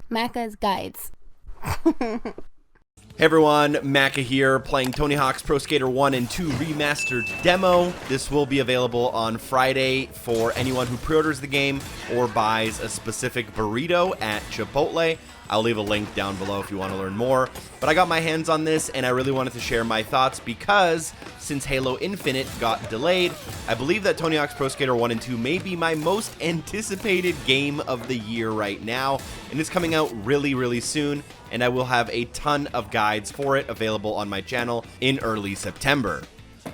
Macca's guides. Hey everyone, Macca here, playing Tony Hawk's Pro Skater 1 and 2 Remastered demo. This will be available on Friday for anyone who pre-orders the game or buys a specific burrito at Chipotle. I'll leave a link down below if you want to learn more. But I got my hands on this and I really wanted to share my thoughts because since Halo Infinite got delayed, I believe that Tony Hawk's Pro Skater 1 and 2 may be my most anticipated game of the year right now. And it's coming out really soon, and I will have a ton of guides for it available on my channel in early September.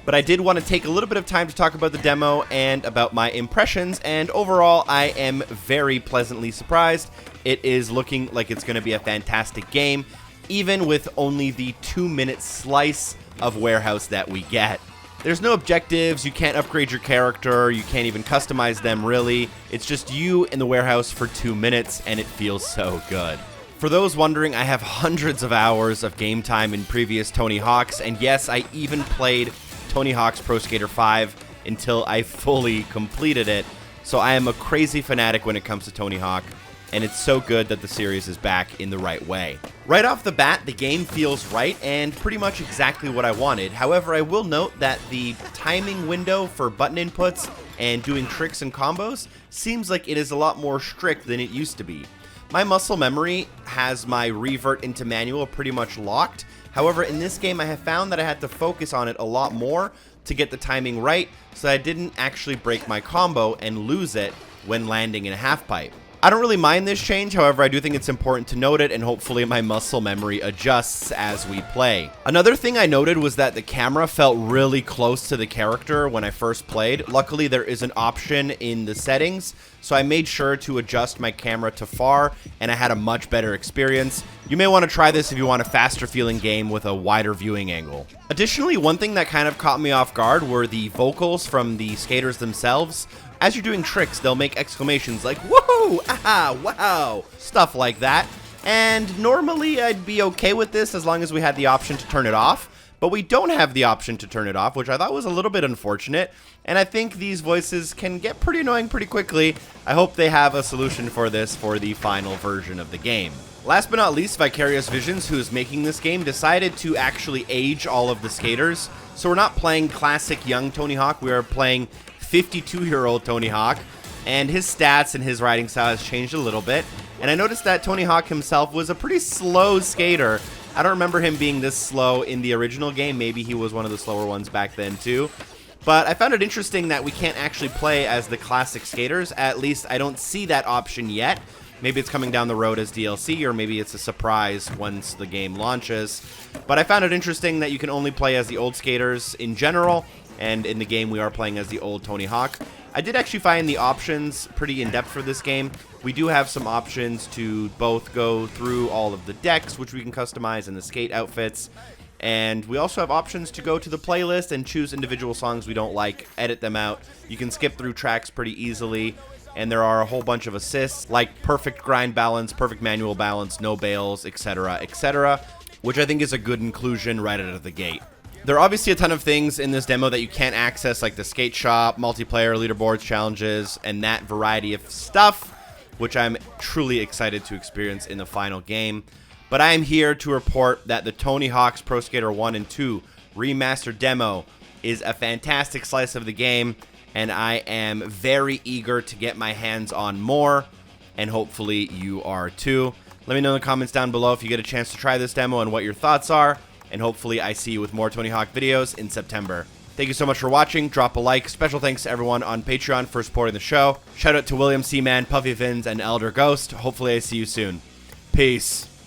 But I did want to take a little bit of time to talk about the demo and about my impressions, and overall I am very pleasantly surprised. It is looking like it's going to be a fantastic game, even with only the 2-minute slice of warehouse that we get. There's no objectives, you can't upgrade your character, you can't even customize them really. It's just you in the warehouse for 2 minutes, and it feels so good. For those wondering, I have hundreds of hours of game time in previous Tony Hawks, and yes, I even played Tony Hawk's Pro Skater 5 until I fully completed it. So I am a crazy fanatic when it comes to Tony Hawk, and it's so good that the series is back in the right way. Right off the bat, the game feels right and pretty much exactly what I wanted. However, I will note that the timing window for button inputs and doing tricks and combos seems like it is a lot more strict than it used to be. My muscle memory has my revert into manual pretty much locked. However, in this game, I have found that I had to focus on it a lot more to get the timing right, so I didn't actually break my combo and lose it when landing in a half pipe. I don't really mind this change, however, I do think it's important to note it, and hopefully my muscle memory adjusts as we play. Another thing I noted was that the camera felt really close to the character when I first played. Luckily, there is an option in the settings, so I made sure to adjust my camera to far, and I had a much better experience. You may want to try this if you want a faster feeling game with a wider viewing angle. Additionally, one thing that kind of caught me off guard were the vocals from the skaters themselves. As you're doing tricks, they'll make exclamations like, woohoo, aha, wow, stuff like that. And normally I'd be okay with this as long as we had the option to turn it off, but we don't have the option to turn it off, which I thought was a little bit unfortunate. And I think these voices can get pretty annoying pretty quickly. I hope they have a solution for this for the final version of the game. Last but not least, Vicarious Visions, who is making this game, decided to actually age all of the skaters. So we're not playing classic young Tony Hawk, we are playing 52-year-old Tony Hawk, and his stats and his riding style has changed a little bit. And I noticed that Tony Hawk himself was a pretty slow skater. I don't remember him being this slow in the original game. Maybe he was one of the slower ones back then too. But I found it interesting that we can't actually play as the classic skaters. At least I don't see that option yet. Maybe it's coming down the road as DLC, or maybe it's a surprise once the game launches. But I found it interesting that you can only play as the old skaters in general, and in the game we are playing as the old Tony Hawk. I did actually find the options pretty in-depth for this game. We do have some options to both go through all of the decks, which we can customize, and the skate outfits. And we also have options to go to the playlist and choose individual songs we don't like, edit them out. You can skip through tracks pretty easily. And there are a whole bunch of assists, like perfect grind balance, perfect manual balance, no bails, etc., which I think is a good inclusion right out of the gate. There are obviously a ton of things in this demo that you can't access, like the skate shop, multiplayer, leaderboards, challenges, and that variety of stuff, which I'm truly excited to experience in the final game. But I am here to report that the Tony Hawk's Pro Skater 1 and 2 Remastered demo is a fantastic slice of the game, and I am very eager to get my hands on more, and hopefully you are too. Let me know in the comments down below if you get a chance to try this demo and what your thoughts are, and hopefully I see you with more Tony Hawk videos in September. Thank you so much for watching. Drop a like. Special thanks to everyone on Patreon for supporting the show. Shout out to William Seaman, Puffy Fins, and Elder Ghost. Hopefully I see you soon. Peace.